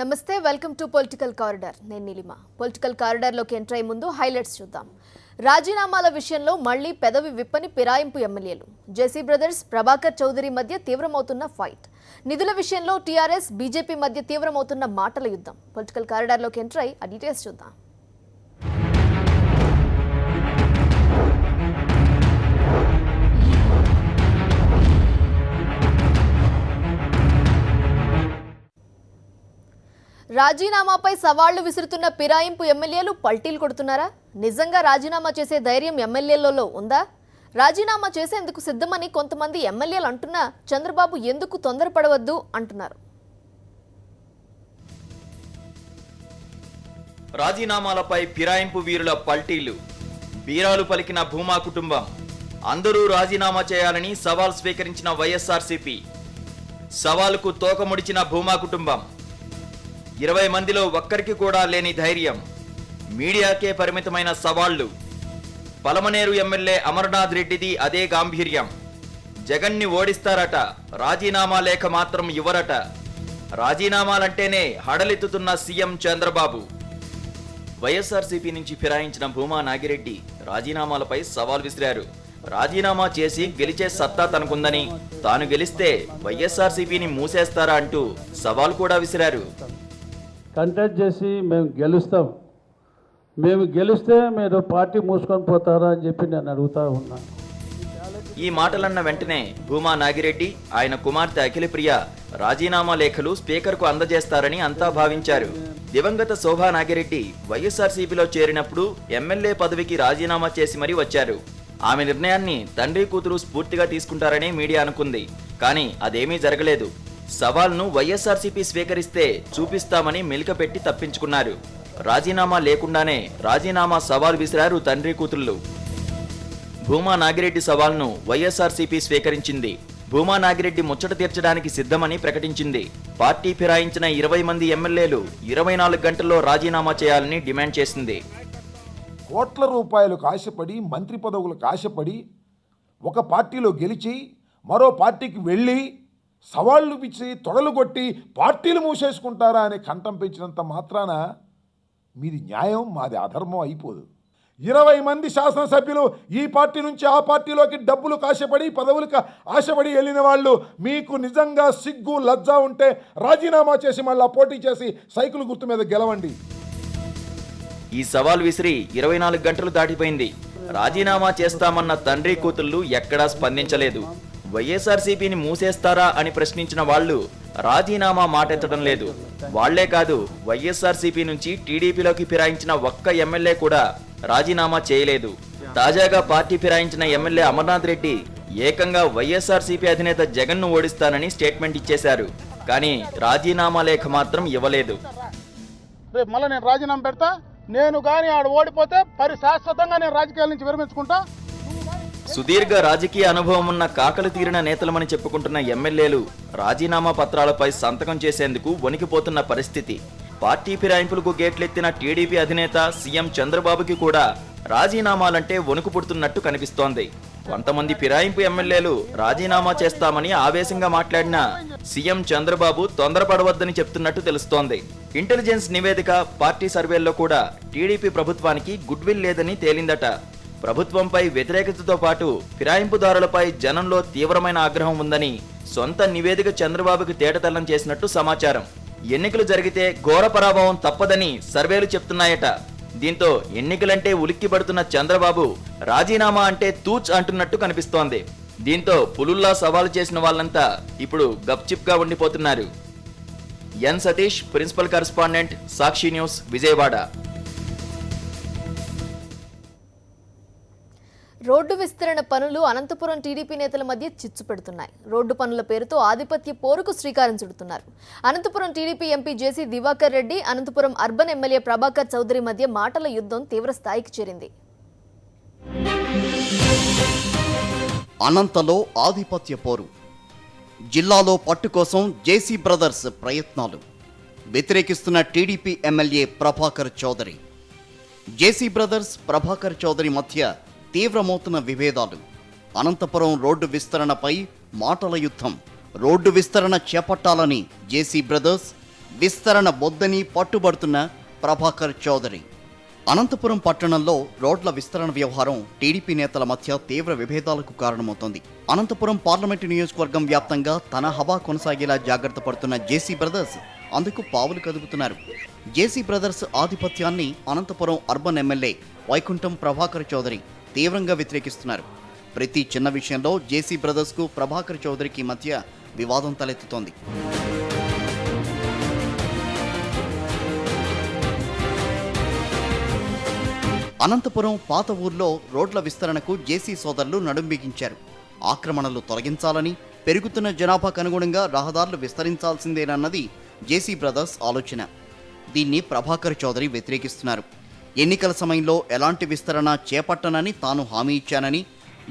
నమస్తే welcome to political corridor నేను Neelima political corridor లోకి ఎంటర్ అయ్యే ముందు హైలైట్స్ చూద్దాం రాజీనామాల విషయంలో మళ్ళీ పెదవి విప్పని పిరాయింపు ఎమ్మెల్యేలు జేసీ బ్రదర్స్ ప్రభాకర్ చౌదరి మధ్య తీవ్రమవుతున్న ఫైట్ నిధుల విషయంలో టీఆర్ఎస్ బీజేపీ మధ్య తీవ్రమవుతున్న మాటల యుద్ధం పొలిటికల్ కారిడార్ లోకి ఎంటర్ అయ్యి ఆ డీటెయిల్స్ చూద్దాం రాజీనామాపై సవాళ్లు విసురుతున్న పిరాయింపు ఎమ్మెల్యేలు పల్టీలు కొడుతున్నారా నిజంగా రాజీనామా చేసే ధైర్యం ఎమ్మెల్యేలలో ఉందా రాజీనామా చేసేందుకు సిద్ధమని కొంతమంది ఎమ్మెల్యేలు అంటున్నా చంద్రబాబు ఎందుకు తొందరపడవద్దు అంటున్నారు రాజీనామాలపై పిరాయింపు వీరుల పల్టీలు బీరాలు పలికిన భూమా కుటుంబం అందరూ రాజీనామా చేయాలని సవాల్ స్వీకరించిన వైఎస్ఆర్సీపీ సవాలుకు తోకముడిచిన భూమా కుటుంబం 20 మందిలో ఒక్కరికి కూడా లేని ధైర్యం మీడియాకే పరిమితమైన సవాళ్లు పలమనేరు ఎమ్మెల్యే అమర్నాథ్ రెడ్డిది అదే గాంభీర్యం జగన్ని ఓడిస్తారట రాజీనామా లేఖ మాత్రం ఇవ్వరట రాజీనామాలంటేనే హడలెత్తుతున్న సీఎం చంద్రబాబు వైఎస్ఆర్సీపీ నుంచి ఫిరాయించిన భూమా నాగిరెడ్డి రాజీనామాలపై సవాల్ విసిరారు రాజీనామా చేసి గెలిచే సత్తా తనకుందని తాను గెలిస్తే వైఎస్ఆర్సీపీని మూసేస్తారా అంటూ సవాల్ కూడా విసిరారు కంటెస్ట్ చేసి మేము గెలిస్తే మీరు పార్టీ మూసుకొని పోతారా అని చెప్పి నేను అడుగుతా ఉన్నాను ఈ మాటలన్న వెంటనే భూమా నాగిరెడ్డి ఆయన కుమార్తె అఖిలప్రియ రాజీనామా లేఖలు స్పీకర్కు అందజేస్తారని అంతా భావించారు దివంగత శోభా నాగిరెడ్డి వైఎస్ఆర్సీపీలో చేరినప్పుడు ఎమ్మెల్యే పదవికి రాజీనామా చేసి మరీ వచ్చారు ఆమె నిర్ణయాన్ని తండ్రి కూతురు స్ఫూర్తిగా తీసుకుంటారని మీడియా అనుకుంది కానీ అదేమీ జరగలేదు సవాల్ను వైఎస్ఆర్సీపీ స్వీకరిస్తే చూపిస్తామని మెలికపెట్టి తప్పించుకున్నారు రాజీనామా లేకుండానే రాజీనామా సవాల్ విసిరారు తండ్రి కూతుళ్లు భూమా నాగిరెడ్డి సవాల్ను వైఎస్ఆర్సీపీ స్వీకరించింది భూమా నాగిరెడ్డి ముచ్చట తీర్చడానికి సిద్ధమని ప్రకటించింది పార్టీ ఫిరాయించిన 20 మంది ఎమ్మెల్యేలు 24 గంటల్లో రాజీనామా చేయాలని డిమాండ్ చేసింది కోట్ల రూపాయలకు ఆశపడి మంత్రి పదవులకు ఆశపడి ఒక పార్టీలో గెలిచి మరో పార్టీకి వెళ్ళి సవాళ్లు ఇచ్చి తొడలు కొట్టి పార్టీలు మూసేసుకుంటారా అని కంఠం పెంచినంత మాత్రాన మీది న్యాయం మాది అధర్మం అయిపోదు 20 మంది శాసనసభ్యులు ఈ పార్టీ నుంచి ఆ పార్టీలోకి డబ్బులకు ఆశపడి పదవులకు ఆశపడి వెళ్ళిన వాళ్ళు మీకు నిజంగా సిగ్గు లజ్జ ఉంటే రాజీనామా చేసి మళ్ళీ పోటీ చేసి సైకిల్ గుర్తు మీద గెలవండి ఈ సవాల్ విసిరి 24 గంటలు దాటిపోయింది రాజీనామా చేస్తామన్న తండ్రి కూతుళ్లు ఎక్కడా స్పందించలేదు వైఎస్ఆర్సీపీని మూసేస్తారా అని ప్రశ్నించిన వాళ్ళు రాజీనామా మాటెత్తడం లేదు వాళ్లే కాదు వైఎస్ఆర్సీపీ నుంచి టీడీపీలోకి ఫిరాయించిన ఒక్క ఎమ్మెల్యే కూడా రాజీనామా చేయలేదు తాజాగా పార్టీ ఫిరాయించిన ఎమ్మెల్యే అమర్నాథ్ రెడ్డి ఏకంగా వైఎస్ఆర్సీపీ అధినేత జగన్ను ఓడిస్తానని స్టేట్మెంట్ ఇచ్చేశారు కానీ రాజీనామా లేఖ మాత్రం ఇవ్వలేదు రేపు మళ్ళీ నేను రాజీనామా పెడతా నేను కానీ ఆడ ఓడిపోతే శాశ్వతంగా నేను రాజకీయాల నుంచి విరమించుకుంటా సుదీర్ఘ రాజకీయ అనుభవం ఉన్న కాకలు తీరిన నేతలమని చెప్పుకుంటున్న ఎమ్మెల్యేలు రాజీనామా పత్రాలపై సంతకం చేసేందుకు వణికిపోతున్న పరిస్థితి పార్టీ ఫిరాయింపులకు గేట్లెత్తిన టీడీపీ అధినేత సీఎం చంద్రబాబుకి కూడా రాజీనామాలంటే వణుకు పుడుతున్నట్టు కనిపిస్తోంది కొంతమంది ఫిరాయింపు ఎమ్మెల్యేలు రాజీనామా చేస్తామని ఆవేశంగా మాట్లాడినా సీఎం చంద్రబాబు తొందరపడవద్దని చెప్తున్నట్టు తెలుస్తోంది ఇంటెలిజెన్స్ నివేదిక పార్టీ సర్వేల్లో కూడా టీడీపీ ప్రభుత్వానికి గుడ్ విల్ లేదని తేలిందట ప్రభుత్వంపై వ్యతిరేకతతో పాటు ఫిరాయింపుదారులపై జనంలో తీవ్రమైన ఆగ్రహం ఉందని సొంత నివేదిక చంద్రబాబుకి తేటతెల్లం చేసినట్టు సమాచారం ఎన్నికలు జరిగితే ఘోర పరాభవం తప్పదని సర్వేలు చెప్తున్నాయట దీంతో ఎన్నికలంటే ఉలిక్కిపడుతున్న చంద్రబాబు రాజీనామా అంటే తూచ్ అంటున్నట్టు కనిపిస్తోంది దీంతో పులుల్లా సవాలు చేసిన వాళ్ళంతా ఇప్పుడు గప్చిప్గా ఉండిపోతున్నారు ఎన్ సతీష్ ప్రిన్సిపల్ కరెస్పాండెంట్ సాక్షి న్యూస్ విజయవాడ రోడ్డు విస్తరణ పనులు అనంతపురం టీడీపీ నేతల మధ్య చిచ్చు పెడుతున్నాయి రోడ్డు పనుల పేరుతో ఆధిపత్య పోరుకు శ్రీకారం చుడుతున్నారు Anantapuram TDP MP JC Diwakar Reddy Anantapuram urban MLA Prabhakar Chowdary మధ్య మాటల యుద్ధం తీవ్ర స్థాయికి చేరింది అనంతలో ఆధిపత్య పోరు జిల్లాలో పట్టు కోసం జేసీ బ్రదర్స్ ప్రయత్నాలు వ్యతిరేకిస్తున్న TDP MLA Prabhakar Chowdary JC brothers Prabhakar Chowdary మధ్య తీవ్రమవుతున్న విభేదాలు అనంతపురం రోడ్డు విస్తరణపై మాటల యుద్ధం రోడ్డు విస్తరణ చేపట్టాలని జేసీ బ్రదర్స్ విస్తరణ వద్దని పట్టుబడుతున్న ప్రభాకర్ చౌదరి. అనంతపురం పట్టణంలో రోడ్ల విస్తరణ వ్యవహారం టీడీపీ నేతల మధ్య తీవ్ర విభేదాలకు కారణమవుతోంది. అనంతపురం పార్లమెంటు నియోజకవర్గం వ్యాప్తంగా తన హవా కొనసాగేలా జాగ్రత్త పడుతున్న జేసీ బ్రదర్స్ అందుకు పావులు కదుపుతున్నారు. జేసీ బ్రదర్స్ ఆధిపత్యాన్ని అనంతపురం అర్బన్ ఎమ్మెల్యే వైకుంఠం ప్రభాకర్ చౌదరి తీవ్రంగా వ్యతిరేకిస్తున్నారు. ప్రతి చిన్న విషయంలో జేసీ బ్రదర్స్కు ప్రభాకర్ చౌదరికి మధ్య వివాదం తలెత్తుతోంది. అనంతపురం పాత ఊర్లో రోడ్ల విస్తరణకు జేసీ సోదరులు నడుం బిగించారు. ఆక్రమణలు తొలగించాలని, పెరుగుతున్న జనాభాకు అనుగుణంగా రహదారులు విస్తరించాల్సిందేనన్నది జేసీ బ్రదర్స్ ఆలోచన. దీన్ని ప్రభాకర్ చౌదరి వ్యతిరేకిస్తున్నారు. ఎన్నికల సమయంలో ఎలాంటి విస్తరణ చేపట్టనని తాను హామీ ఇచ్చానని,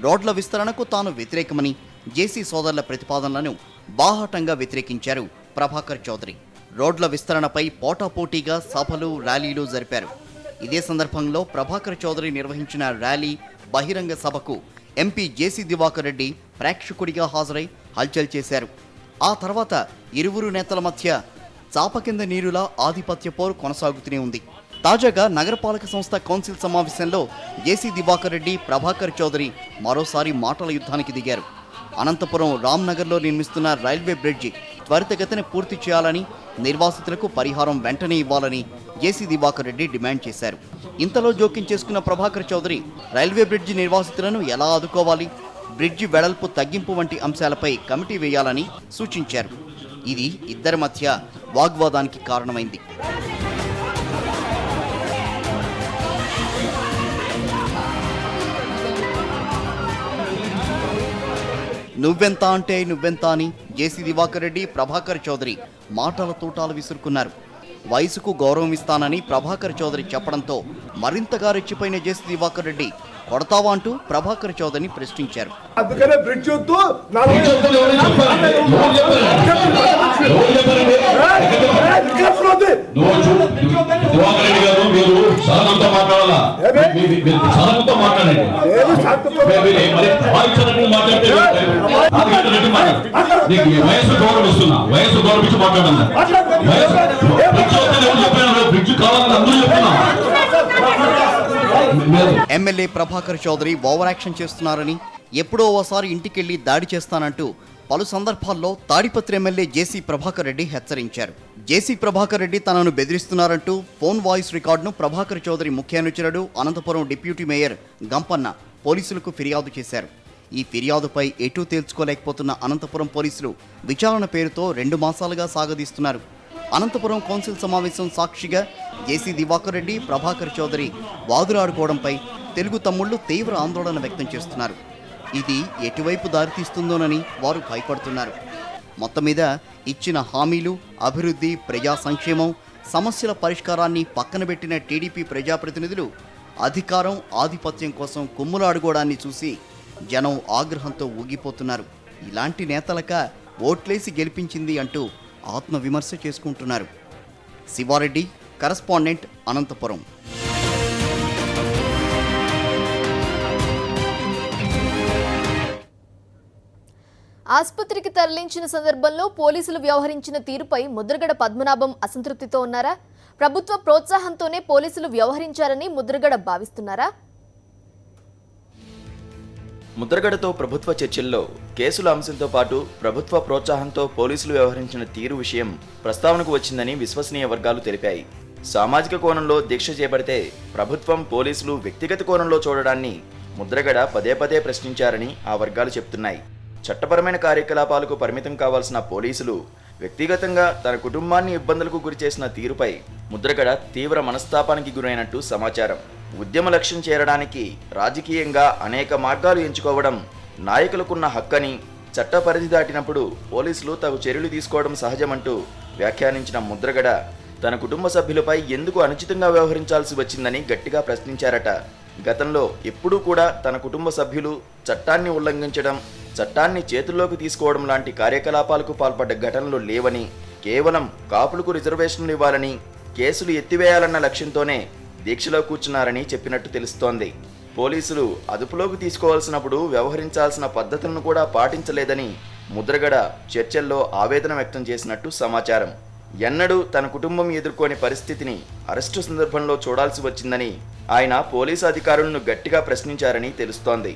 రోడ్ల విస్తరణకు తాను వ్యతిరేకమని జేసీ సోదరుల ప్రతిపాదనలను బాహాటంగా వ్యతిరేకించారు ప్రభాకర్ చౌదరి. రోడ్ల విస్తరణపై పోటాపోటీగా సభలు, ర్యాలీలు జరిపారు. ఇదే సందర్భంలో ప్రభాకర్ చౌదరి నిర్వహించిన ర్యాలీ, బహిరంగ సభకు ఎంపీ జేసీ దివాకర్ రెడ్డి ప్రేక్షకుడిగా హాజరై హల్చల్ చేశారు. ఆ తర్వాత ఇరువురు నేతల మధ్య చాప కింద నీరులా ఆధిపత్య పోరు కొనసాగుతూనే ఉంది. తాజాగా నగరపాలక సంస్థ కౌన్సిల్ సమావేశంలో జేసీ దివాకర్ రెడ్డి, ప్రభాకర్ చౌదరి మరోసారి మాటల యుద్ధానికి దిగారు. అనంతపురం రామ్నగర్లో నిర్మిస్తున్న రైల్వే బ్రిడ్జి త్వరితగతిన పూర్తి చేయాలని, నిర్వాసితులకు పరిహారం వెంటనే ఇవ్వాలని జేసీ దివాకర్ రెడ్డి డిమాండ్ చేశారు. ఇంతలో జోక్యం చేసుకున్న ప్రభాకర్ చౌదరి రైల్వే బ్రిడ్జి నిర్వాసితులను ఎలా ఆదుకోవాలి, బ్రిడ్జి వెడల్పు తగ్గింపు వంటి అంశాలపై కమిటీ వేయాలని సూచించారు. ఇది ఇద్దరి మధ్య వాగ్వాదానికి కారణమైంది. నువ్వెంత అంటే నువ్వెంత అని జేసీ దివాకర్ రెడ్డి, ప్రభాకర్ చౌదరి మాటల తూటాలు విసురుకున్నారు. వయసుకు గౌరవం ఇస్తానని ప్రభాకర్ చౌదరి చెప్పడంతో మరింతగా రెచ్చిపోయిన జేసీ దివాకర్ రెడ్డి కొడతావా అంటూ ప్రభాకర్ చౌదరిని ప్రశ్నించారు. అందుకనే బ్రిడ్జ్ వద్దు వయసు గౌరవిస్తున్నా, వయసు గౌరవించి మాట్లాడాలి. బ్రిడ్జ్ కావాలని అందరూ చెప్తున్నా. MLA Prabhakar Chowdary over action చేస్తున్నారని, ఎప్పుడో ఓసారి ఇంటికెళ్లి దాడి చేస్తానంటూ పలు సందర్భాల్లో తాడిపత్రి ఎమ్మెల్యే జేసీ ప్రభాకర్ రెడ్డి హెచ్చరించారు. జేసీ ప్రభాకర్ రెడ్డి తనను బెదిరిస్తున్నారంటూ ఫోన్ వాయిస్ రికార్డును ప్రభాకర్ చౌదరి ముఖ్య అనుచరుడు, అనంతపురం డిప్యూటీ మేయర్ గంపన్న పోలీసులకు ఫిర్యాదు చేశారు. ఈ ఫిర్యాదుపై ఎటూ తేల్చుకోలేకపోతున్న అనంతపురం పోలీసులు విచారణ పేరుతో 2 మాసాలుగా సాగదీస్తున్నారు. అనంతపురం కౌన్సిల్ సమావేశం సాక్షిగా జేసీ దివాకర్ రెడ్డి, ప్రభాకర్ చౌదరి వాదులాడుకోవడంపై తెలుగు తమ్ముళ్లు తీవ్ర ఆందోళన వ్యక్తం చేస్తున్నారు. ఇది ఎటువైపు దారితీస్తుందోనని వారు భయపడుతున్నారు. మొత్తం మీద ఇచ్చిన హామీలు, అభివృద్ధి, ప్రజా సంక్షేమం, సమస్యల పరిష్కారాన్ని పక్కన పెట్టిన టీడీపీ ప్రజాప్రతినిధులు అధికారం, ఆధిపత్యం కోసం కుమ్ములాడుకోవడాన్ని చూసి జనం ఆగ్రహంతో ఊగిపోతున్నారు. ఇలాంటి నేతలక ఓట్లేసి గెలిపించింది అంటూ ఆత్మవిమర్శ చేసుకుంటున్నారు. శివారెడ్డి, కరస్పాండెంట్, అనంతపురం. ఆసుపత్రికి తరలించిన సందర్భంలో పోలీసులు వ్యవహరించిన తీరుపై ముద్రగడ పద్మనాభం అసంతృప్తితో ఉన్నారా? ప్రభుత్వ ప్రోత్సాహంతోనే పోలీసులు వ్యవహరించారని ముద్రగడ భావిస్తున్నారా? ముద్రగడతో ప్రభుత్వ చర్చల్లో కేసుల అంశంతో పాటు ప్రభుత్వ ప్రోత్సాహంతో పోలీసులు వ్యవహరించిన తీరు విషయం ప్రస్తావనకు వచ్చిందని విశ్వసనీయ వర్గాలు తెలిపాయి. సామాజిక కోణంలో దీక్ష చేపడితే ప్రభుత్వం, పోలీసులు వ్యక్తిగత కోణంలో చూడడాన్ని ముద్రగడ పదే పదే ప్రశ్నించారని ఆ వర్గాలు చెప్తున్నాయి. చట్టపరమైన కార్యకలాపాలకు పరిమితం కావాల్సిన పోలీసులు వ్యక్తిగతంగా తన కుటుంబాన్ని ఇబ్బందులకు గురిచేసిన తీరుపై ముద్రగడ తీవ్ర మనస్తాపానికి గురైనట్టు సమాచారం. ఉద్యమ లక్ష్యం చేరడానికి రాజకీయంగా అనేక మార్గాలు ఎంచుకోవడం నాయకులకున్న హక్కని, చట్ట పరిధి దాటినప్పుడు పోలీసులు తగు చర్యలు తీసుకోవడం సహజమంటూ వ్యాఖ్యానించిన ముద్రగడ తన కుటుంబ సభ్యులపై ఎందుకు అనుచితంగా వ్యవహరించాల్సి వచ్చిందని గట్టిగా ప్రశ్నించారట. గతంలో ఎప్పుడూ కూడా తన కుటుంబ సభ్యులు చట్టాన్ని ఉల్లంఘించడం, చట్టాన్ని చేతుల్లోకి తీసుకోవడం లాంటి కార్యకలాపాలకు పాల్పడ్డ ఘటనలు లేవని, కేవలం కాపులకు రిజర్వేషన్లు ఇవ్వాలని, కేసులు ఎత్తివేయాలన్న లక్ష్యంతోనే దీక్షలో కూర్చున్నారని చెప్పినట్టు తెలుస్తోంది. పోలీసులు అదుపులోకి తీసుకోవాల్సినప్పుడు వ్యవహరించాల్సిన పద్ధతులను కూడా పాటించలేదని ముద్రగడ చర్చల్లో ఆవేదన వ్యక్తం చేసినట్టు సమాచారం. ఎన్నడూ తన కుటుంబం ఎదుర్కోని పరిస్థితిని అరెస్టు సందర్భంలో చూడాల్సి వచ్చిందని ఆయన పోలీసు అధికారులను గట్టిగా ప్రశ్నించారని తెలుస్తోంది.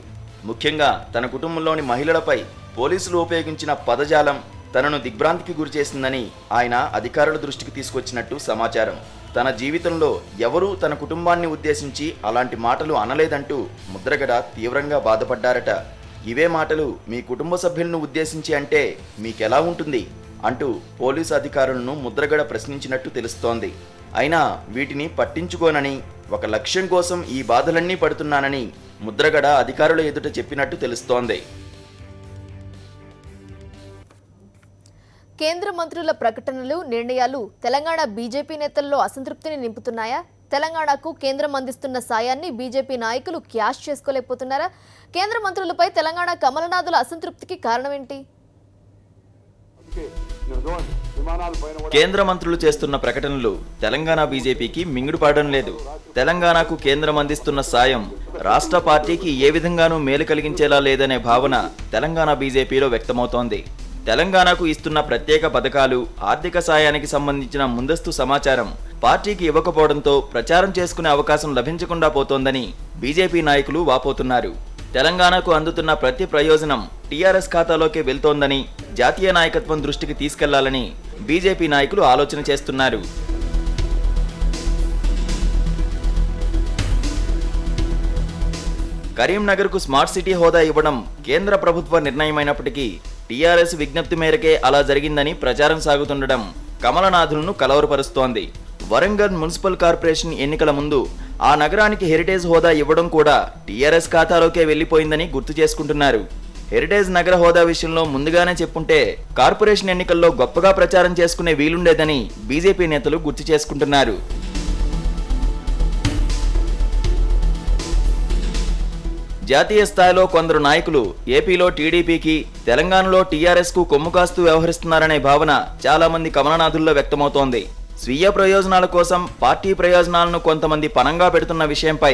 ముఖ్యంగా తన కుటుంబంలోని మహిళలపై పోలీసులు ఉపయోగించిన పదజాలం తనను దిగ్భ్రాంతికి గురిచేసిందని ఆయన అధికారుల దృష్టికి తీసుకొచ్చినట్టు సమాచారం. తన జీవితంలో ఎవరూ తన కుటుంబాన్ని ఉద్దేశించి అలాంటి మాటలు అనలేదంటూ ముద్రగడ తీవ్రంగా బాధపడ్డారట. ఇవే మాటలు మీ కుటుంబ సభ్యులను ఉద్దేశించి అంటే మీకెలా ఉంటుంది అంటూ పోలీసు అధికారులను ముద్రగడ ప్రశ్నించినట్టు తెలుస్తోంది. అయినా వీటిని పట్టించుకోనని, ఒక లక్ష్యం కోసం ఈ బాధలన్నీ పడుతున్నానని ముద్రగడ అధికారుల ఎదుట చెప్పినట్టు తెలుస్తోంది. కేంద్ర మంత్రుల ప్రకటనలు, నిర్ణయాలు తెలంగాణ బీజేపీ నేతల్లో అసంతృప్తిని నింపుతున్నాయా? తెలంగాణకు కేంద్రం అందిస్తున్న సాయాన్ని బీజేపీ నాయకులు క్యాష్ చేసుకోలేకపోతున్నారా? కేంద్ర మంత్రులపై తెలంగాణ కమలనాథుల అసంతృప్తికి కారణమేంటి? కేంద్ర మంత్రులు చేస్తున్న ప్రకటనలు తెలంగాణ బీజేపీకి మింగుడుపడడం లేదు. తెలంగాణకు కేంద్రం అందిస్తున్న సాయం రాష్ట్ర పార్టీకి ఏ విధంగానూ మేలు కలిగించేలా లేదనే భావన తెలంగాణ బీజేపీలో వ్యక్తమవుతోంది. తెలంగాణకు ఇస్తున్న ప్రత్యేక పథకాలు, ఆర్థిక సాయానికి సంబంధించిన ముందస్తు సమాచారం పార్టీకి ఇవ్వకపోవడంతో ప్రచారం చేసుకునే అవకాశం లభించకుండా పోతోందని బీజేపీ నాయకులు వాపోతున్నారు. తెలంగాణకు అందుతున్న ప్రతి ప్రయోజనం టీఆర్ఎస్ ఖాతాలోకే వెళ్తోందని జాతీయ నాయకత్వం దృష్టికి తీసుకెళ్లాలని బీజేపీ నాయకులు ఆలోచన చేస్తున్నారు. కరీంనగర్కు స్మార్ట్ సిటీ హోదా ఇవ్వడం కేంద్ర ప్రభుత్వ నిర్ణయమైనప్పటికీ టీఆర్ఎస్ విజ్ఞప్తి మేరకే అలా జరిగిందని ప్రచారం సాగుతుండడం కమలనాథులను కలవరపరుస్తోంది. వరంగల్ మున్సిపల్ కార్పొరేషన్ ఎన్నికల ముందు ఆ నగరానికి హెరిటేజ్ హోదా ఇవ్వడం కూడా టీఆర్ఎస్ ఖాతాలోకే వెళ్లిపోయిందని గుర్తు చేసుకుంటున్నారు. హెరిటేజ్ నగర హోదా విషయంలో ముందుగానే చెప్పుంటే కార్పొరేషన్ ఎన్నికల్లో గొప్పగా ప్రచారం చేసుకునే వీలుండేదని బీజేపీ నేతలు గుర్తు చేసుకుంటున్నారు. జాతీయ స్థాయిలో కొందరు నాయకులు ఏపీలో టీడీపీకి, తెలంగాణలో టీఆర్ఎస్కు కొమ్ము కాస్తూ వ్యవహరిస్తున్నారనే భావన చాలా మంది కమలనాథుల్లో వ్యక్తమవుతోంది. స్వీయ ప్రయోజనాల కోసం పార్టీ ప్రయోజనాలను కొంతమంది పణంగా పెడుతున్న విషయంపై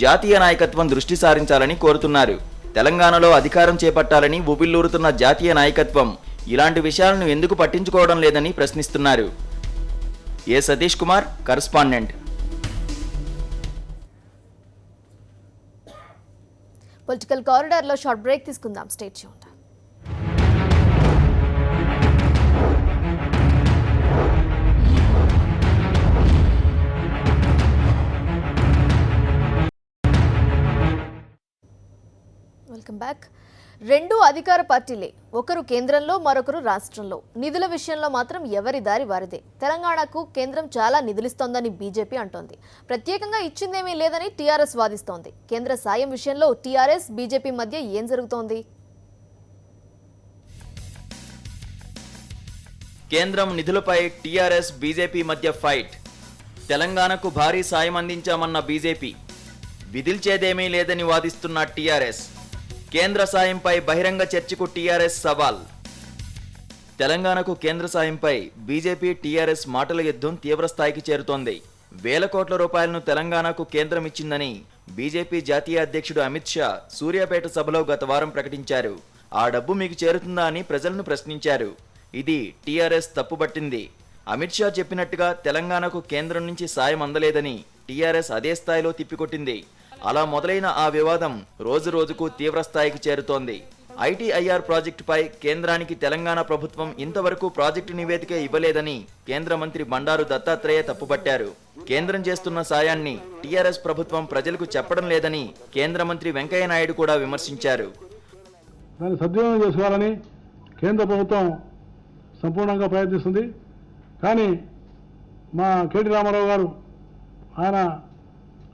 జాతీయ నాయకత్వం దృష్టి సారించాలని కోరుతున్నారు. తెలంగాణలో అధికారం చేపట్టాలని ఉబిల్లూరుతున్న జాతీయ నాయకత్వం ఇలాంటి విషయాలను ఎందుకు పట్టించుకోవడం లేదని ప్రశ్నిస్తున్నారు. A Satish Kumar, correspondent. Political కారిడార్లో షార్ట్ బ్రేక్ తీసుకుందాం. Stay tuned. Welcome back. రెండు అధికార పార్టీలే, ఒకరు కేంద్రంలో మరొకరు రాష్ట్రంలో. నిధుల విషయంలో మాత్రం ఎవరి దారి వారిదే. తెలంగాణకు కేంద్రం చాలా నిధులిస్తోందని బీజేపీ అంటోంది. ప్రత్యేకంగా ఇచ్చిందేమీ లేదని టీఆర్ఎస్ వాదిస్తోంది. కేంద్ర సాయం విషయంలో టీఆర్ఎస్ బీజేపీ మధ్య ఏం జరుగుతోంది? కేంద్రం నిధులపై టీఆర్ఎస్ బీజేపీ మధ్య ఫైట్. తెలంగాణకు భారీ సాయం అందించామన్న బీజేపీ, విధిల్చేదేమీ లేదని వాదిస్తున్న టీఆర్ఎస్. కేంద్ర సాయంపై బహిరంగ చర్చకు టీఆర్ఎస్ సవాల్. తెలంగాణకు కేంద్ర సాయంపై బీజేపీ టీఆర్ఎస్ మాటల యుద్ధం తీవ్రస్థాయికి చేరుతోంది. వేల కోట్ల రూపాయలను తెలంగాణకు కేంద్రం ఇచ్చిందని బీజేపీ జాతీయ అధ్యక్షుడు అమిత్ షా సూర్యాపేట సభలో గత వారం ప్రకటించారు. ఆ డబ్బు మీకు చేరుతుందా అని ప్రజలను ప్రశ్నించారు. ఇది టీఆర్ఎస్ తప్పుబట్టింది. అమిత్ షా చెప్పినట్టుగా తెలంగాణకు కేంద్రం నుంచి సాయం అందలేదని టీఆర్ఎస్ అదే స్థాయిలో తిప్పికొట్టింది. అలా మొదలైన ఆ వివాదం రోజు రోజుకు తీవ్రస్థాయికి చేరుతోంది. ఐటీఐఆర్ ప్రాజెక్టుపై కేంద్రానికి తెలంగాణ ప్రభుత్వం ఇంతవరకు ప్రాజెక్టు నివేదిక ఇవ్వలేదని కేంద్ర మంత్రి బండారు దత్తాత్రేయ తప్పుపట్టారు. కేంద్రం చేస్తున్న సాయాన్ని టీఆర్ఎస్ ప్రభుత్వం ప్రజలకు చెప్పడం లేదని కేంద్ర మంత్రి వెంకయ్య నాయుడు కూడా విమర్శించారు. దాన్ని సద్వినియోగం చేసుకోవాలని కేంద్ర ప్రభుత్వం సంపూర్ణంగా ప్రయత్నిస్తుంది. కానీ మా కేటీ రామారావు గారు, ఆయన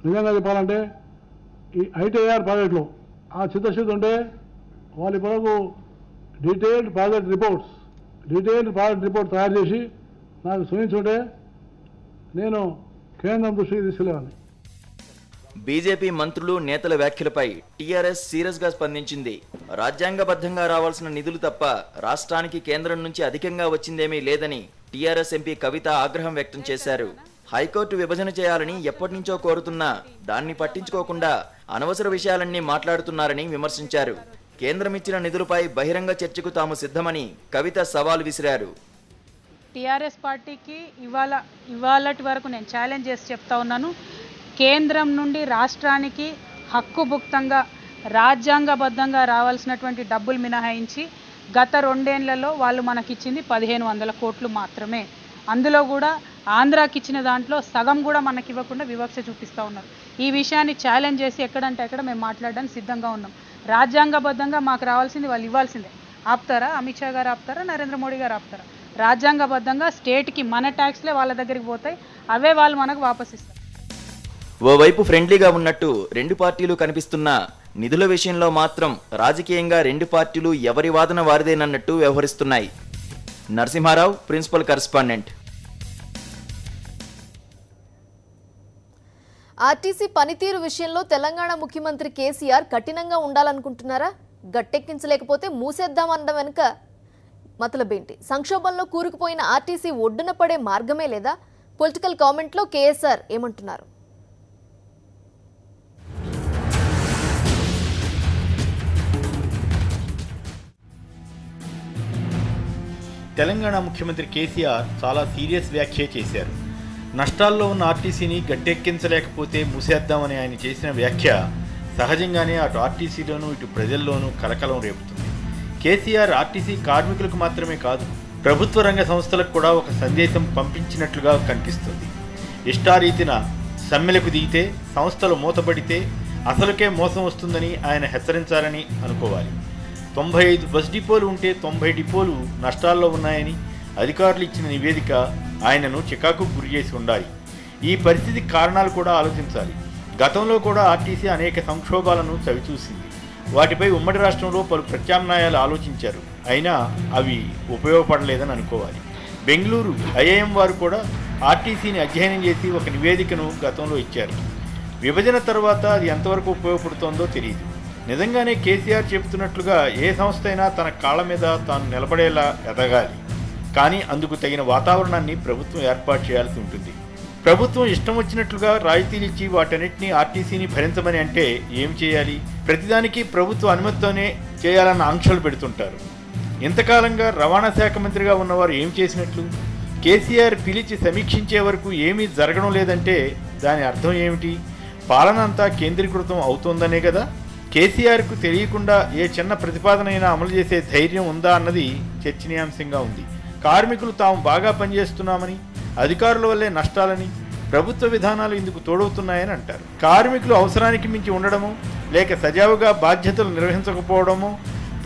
నిజంగా చెప్పాలంటే ఈ ఐటీఐఆర్ ప్రాజెక్టులో ఆ చిత్తశుద్ధి ఉంటే వాళ్ళ ఇప్పటివరకు డీటెయిల్డ్ ప్రాజెక్ట్ రిపోర్ట్ తయారు చేసి నాకు చూపించుంటే నేను కేంద్రం దృష్టికి తీసుకెళ్ళేవాడిని. బీజేపీ మంత్రులు, నేతల వ్యాఖ్యలపై టీఆర్ఎస్ సీరియస్గా స్పందించింది. రాజ్యాంగబద్ధంగా రావాల్సిన నిధులు తప్ప రాష్ట్రానికి కేంద్రం నుంచి అధికంగా వచ్చిందేమీ లేదని టీఆర్ఎస్ ఎంపీ కవిత ఆగ్రహం వ్యక్తం చేశారు. హైకోర్టు విభజన చేయాలని ఎప్పటినుంచో కోరుతున్నా దాన్ని పట్టించుకోకుండా అనవసర విషయాలన్నీ మాట్లాడుతున్నారని విమర్శించారు. కేంద్రం ఇచ్చిన నిధులపై బహిరంగ చర్చకు తాము సిద్ధమని కవిత సవాల్ విసిరారు. టీఆర్ఎస్ పార్టీకి ఇవాళటి వరకు నేను ఛాలెంజ్ చేసి చెప్తా ఉన్నాను. కేంద్రం నుండి రాష్ట్రానికి హక్కుభుక్తంగా రాజ్యాంగబద్ధంగా రావాల్సినటువంటి డబ్బులు మినహాయించి గత 2 ఏళ్లలో వాళ్ళు మనకిచ్చింది 1500 కోట్లు మాత్రమే. అందులో కూడా ఆంధ్రాకి ఇచ్చిన దాంట్లో సగం కూడా మనకి ఇవ్వకుండా వివక్ష చూపిస్తూ ఉన్నారు. ఈ విషయాన్ని ఛాలెంజ్ చేసి ఎక్కడంటే అక్కడ మేము మాట్లాడడానికి సిద్ధంగా ఉన్నాం. రాజ్యాంగబద్ధంగా మాకు రావాల్సింది వాళ్ళు ఇవ్వాల్సిందే. ఆపుతారా? అమిత్ షా గారు ఆపుతారా? నరేంద్ర మోడీ గారు ఆపుతారా? రాజ్యాంగబద్ధంగా స్టేట్కి మన ట్యాక్స్లే వాళ్ళ దగ్గరికి పోతాయి, అవే వాళ్ళు మనకు వాపస్ ఇస్తారు. ఓవైపు ఫ్రెండ్లీగా ఉన్నట్టు రెండు పార్టీలు కనిపిస్తున్న నిధుల విషయంలో మాత్రం రాజకీయంగా రెండు పార్టీలు ఎవరి వాదన వారిదేనన్నట్టు వ్యవహరిస్తున్నాయి. Narasimharao, principal correspondent. ఆర్టీసీ పనితీరు విషయంలో తెలంగాణ ముఖ్యమంత్రి కేసీఆర్ కఠినంగా ఉండాలనుకుంటున్నారా? గట్టెక్కించలేకపోతే మూసేద్దామనడం వెనుక మతలబేంటి? సంక్షోభంలో కూరుకుపోయిన ఆర్టీసీ ఒడ్డున పడే మార్గమే లేదా? పొలిటికల్ కామెంట్లో కేఎస్ఆర్ ఏమంటున్నారు? తెలంగాణ ముఖ్యమంత్రి కేసీఆర్ చాలా సీరియస్ వ్యాఖ్య చేశారు. నష్టాల్లో ఉన్న ఆర్టీసీని గట్టెక్కించలేకపోతే మూసేద్దామని ఆయన చేసిన వ్యాఖ్య సహజంగానే అటు ఆర్టీసీలోనూ ఇటు ప్రజల్లోనూ కలకలం రేపుతుంది. కేసీఆర్ ఆర్టీసీ కార్మికులకు మాత్రమే కాదు, ప్రభుత్వ రంగ సంస్థలకు కూడా ఒక సందేశం పంపించినట్లుగా కనిపిస్తుంది. ఇష్టారీతిన సమ్మెలకు దిగితే, సంస్థలు మూతపడితే అసలుకే మోసం వస్తుందని ఆయన హెచ్చరించాలని అనుకోవాలి. 95 బస్ డిపోలు ఉంటే 90 డిపోలు నష్టాల్లో ఉన్నాయని అధికారులు ఇచ్చిన నివేదిక ఆయనను చికాకు గురి చేసి ఉండాలి. ఈ పరిస్థితి కారణాలు కూడా ఆలోచించాలి. గతంలో కూడా ఆర్టీసీ అనేక సంక్షోభాలను చవిచూసింది. వాటిపై ఉమ్మడి రాష్ట్రంలో పలు ప్రత్యామ్నాయాలు ఆలోచించారు, అయినా అవి ఉపయోగపడలేదని అనుకోవాలి. బెంగళూరు ఐఐఎం వారు కూడా ఆర్టీసీని అధ్యయనం చేసి ఒక నివేదికను గతంలో ఇచ్చారు. విభజన తర్వాత అది ఎంతవరకు ఉపయోగపడుతోందో తెలియదు. నిజంగానే కేసీఆర్ చెబుతున్నట్లుగా ఏ సంస్థ అయినా తన కాళ్ళ మీద తాను నిలబడేలా ఎదగాలి. కానీ అందుకు తగిన వాతావరణాన్ని ప్రభుత్వం ఏర్పాటు చేయాల్సి ఉంటుంది. ప్రభుత్వం ఇష్టం వచ్చినట్లుగా రాయితీలు ఇచ్చి వాటన్నిటినీ ఆర్టీసీని భరించమని అంటే ఏం చేయాలి? ప్రతిదానికి ప్రభుత్వ అనుమతితోనే చేయాలన్న ఆంక్షలు పెడుతుంటారు. ఇంతకాలంగా రవాణా శాఖ మంత్రిగా ఉన్నవారు ఏం చేసినట్లు? కేసీఆర్ పిలిచి సమీక్షించే వరకు ఏమీ జరగడం లేదంటే దాని అర్థం ఏమిటి? పాలన అంతా కేంద్రీకృతం అవుతోందనే కదా. కేసీఆర్కు తెలియకుండా ఏ చిన్న ప్రతిపాదనైనా అమలు చేసే ధైర్యం ఉందా అన్నది చర్చనీయాంశంగా ఉంది. కార్మికులు తాము బాగా పనిచేస్తున్నామని, అధికారుల వల్లే నష్టాలని, ప్రభుత్వ విధానాలు ఇందుకు తోడవుతున్నాయని అంటారు. కార్మికులు అవసరానికి మించి ఉండడము, లేక సజావుగా బాధ్యతలు నిర్వహించకపోవడము,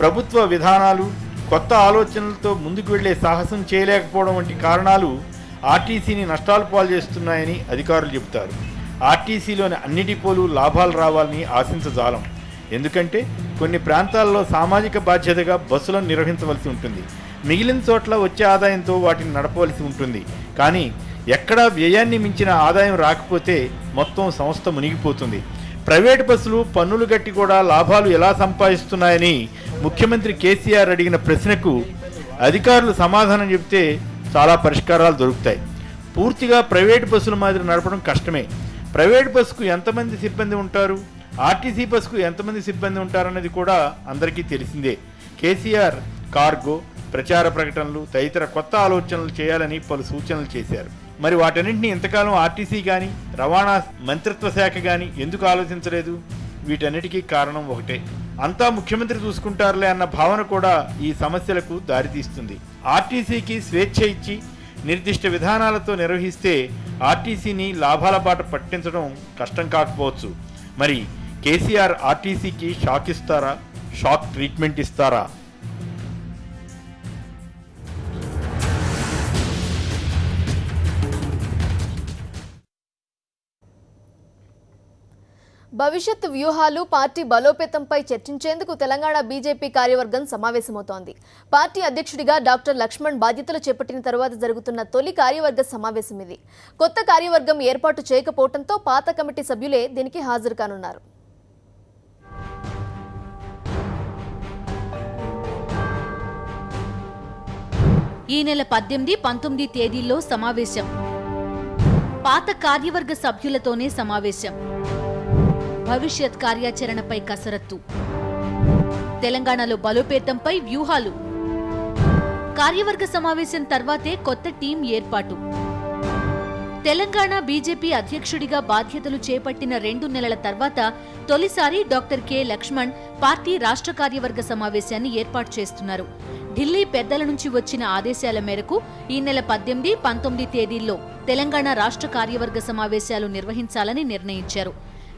ప్రభుత్వ విధానాలు కొత్త ఆలోచనలతో ముందుకు వెళ్లే సాహసం చేయలేకపోవడం వంటి కారణాలు ఆర్టీసీని నష్టాలు పాలు చేస్తున్నాయని అధికారులు చెబుతారు. ఆర్టీసీలోని అన్ని డిపోలు లాభాలు రావాలని ఆశించజాలం. ఎందుకంటే కొన్ని ప్రాంతాల్లో సామాజిక బాధ్యతగా బస్సులను నిర్వహించవలసి ఉంటుంది. మిగిలిన చోట్ల వచ్చే ఆదాయంతో వాటిని నడపవలసి ఉంటుంది. కానీ ఎక్కడా వ్యయాన్ని మించిన ఆదాయం రాకపోతే మొత్తం సంస్థ మునిగిపోతుంది. ప్రైవేటు బస్సులు పన్నులు గట్టి కూడా లాభాలు ఎలా సంపాదిస్తున్నాయని ముఖ్యమంత్రి కేసీఆర్ అడిగిన ప్రశ్నకు అధికారులు సమాధానం చెబితే చాలా పరిష్కారాలు దొరుకుతాయి. పూర్తిగా ప్రైవేటు బస్సుల మాదిరి నడపడం కష్టమే. ప్రైవేట్ బస్సుకు ఎంతమంది సిబ్బంది ఉంటారు, ఆర్టీసీ బస్సుకు ఎంతమంది సిబ్బంది ఉంటారన్నది కూడా అందరికీ తెలిసిందే. కేసీఆర్ కార్గో, ప్రచార ప్రకటనలు తదితర కొత్త ఆలోచనలు చేయాలని పలు సూచనలు చేశారు. మరి వాటన్నింటినీ ఇంతకాలం ఆర్టీసీ కానీ రవాణా మంత్రిత్వ శాఖ కానీ ఎందుకు ఆలోచించలేదు? వీటన్నిటికీ కారణం ఒకటే, అంతా ముఖ్యమంత్రి చూసుకుంటారులే అన్న భావన కూడా ఈ సమస్యలకు దారితీస్తుంది. ఆర్టీసీకి స్వేచ్ఛ ఇచ్చి నిర్దిష్ట విధానాలతో నిర్వహిస్తే ఆర్టీసీని లాభాల బాట పట్టించడం కష్టం కాకపోవచ్చు. మరి కేసీఆర్ ఆర్టీసీకి షాక్ ఇస్తారా? షాక్ ట్రీట్మెంట్ ఇస్తారా? భవిష్యత్ వ్యూహాలు, పార్టీ బలోపేతంపై చర్చించేందుకు తెలంగాణ బీజేపీ కార్యవర్గం సమావేశమవుతోంది. పార్టీ అధ్యక్షుడిగా డాక్టర్ లక్ష్మణ్ బాధ్యతలు చేపట్టిన తర్వాత జరుగుతున్న తొలి కార్యవర్గ సమావేశం ఇది. కొత్త కార్యవర్గం ఏర్పాటు చేయకపోవడంతో పాత కమిటీ సభ్యులే దీనికి హాజరు కానున్నారు. ఈ నెల 18, 19 తేదీల్లో సమావేశం. పాత కార్యవర్గ సభ్యులతోనే సమావేశం. భవిష్యత్ కార్యాచరణపై కసరత్తు, తెలంగాణలో బలోపేతంపై వ్యూహాలు, కార్యవర్గ సమావేశం తర్వాతే కొత్త టీం ఏర్పాటు. తెలంగాణ బీజేపీ అధ్యక్షుడిగా బాధ్యతలు చేపట్టిన 2 నెలల తర్వాత తొలిసారి డాక్టర్ కె లక్ష్మణ్ పార్టీ రాష్ట్ర కార్యవర్గ సమావేశాన్ని ఏర్పాటు చేస్తున్నారు. ఢిల్లీ పెద్దల నుంచి వచ్చిన ఆదేశాల మేరకు ఈ నెల 18, 19 తేదీల్లో తెలంగాణ రాష్ట్ర కార్యవర్గ సమావేశాలు నిర్వహించాలని నిర్ణయించారు.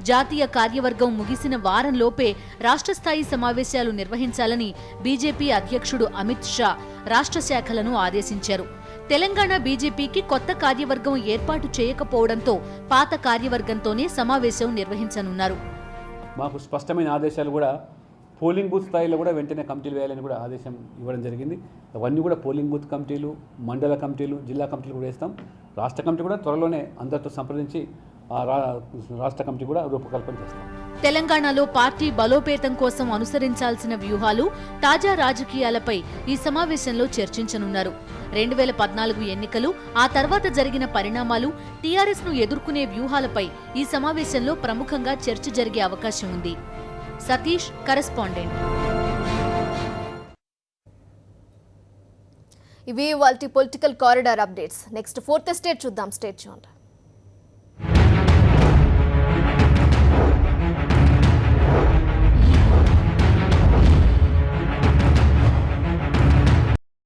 జాతీయ కార్యవర్గం ముగిసిన వారంలోపే రాష్ట్ర స్థాయి సమావేశాలు నిర్వహించాలని బీజేపీ అధ్యక్షుడు అమిత్ షా రాష్ట్ర శాఖలను ఆదేశించారు. తెలంగాణ బీజేపీకి కొత్త కార్యవర్గం ఏర్పాటు చేయకపోవడంతో పాత కార్యవర్గంతోనే సమావేశం నిర్వహించనున్నారు. మాకు స్పష్టమైన ఆదేశాలు కూడా పోలింగ్ బూత్ స్థాయిలో కూడా వెంటనే కమిటీలు వేయాలని కూడా ఆదేశం ఇవ్వడం జరిగింది. అవన్నీ కూడా పోలింగ్ బూత్ కమిటీలు, మండల కమిటీలు, జిల్లా కమిటీలు కూడా వేస్తాం. రాష్ట్ర కమిటీ కూడా త్వరలోనే అందరితో సంప్రదించి రాష్ట్ర కమిటీ కూడా రూపకల్పన చేస్తాం. తెలంగాణలో పార్టీ బలోపేతం కోసం అనుసరించాల్సిన వ్యూహాలు, తాజా రాజకీయాలపై ఈ సమావేశంలో చర్చించనున్నారు. 2014 ఎన్నికలు, ఆ తర్వాత జరిగిన పరిణామాలు, టీఆర్ఎస్ ను ఎదుర్కొనే వ్యూహాలపై ఈ సమావేశంలో ప్రముఖంగా చర్చ జరిగే అవకాశం ఉంది. సతీష్, కరెస్పాండెంట్. ఇవి వాల్టి political corridor updates. Next 4th estate చూద్దాం. స్టేట్ చూడండి.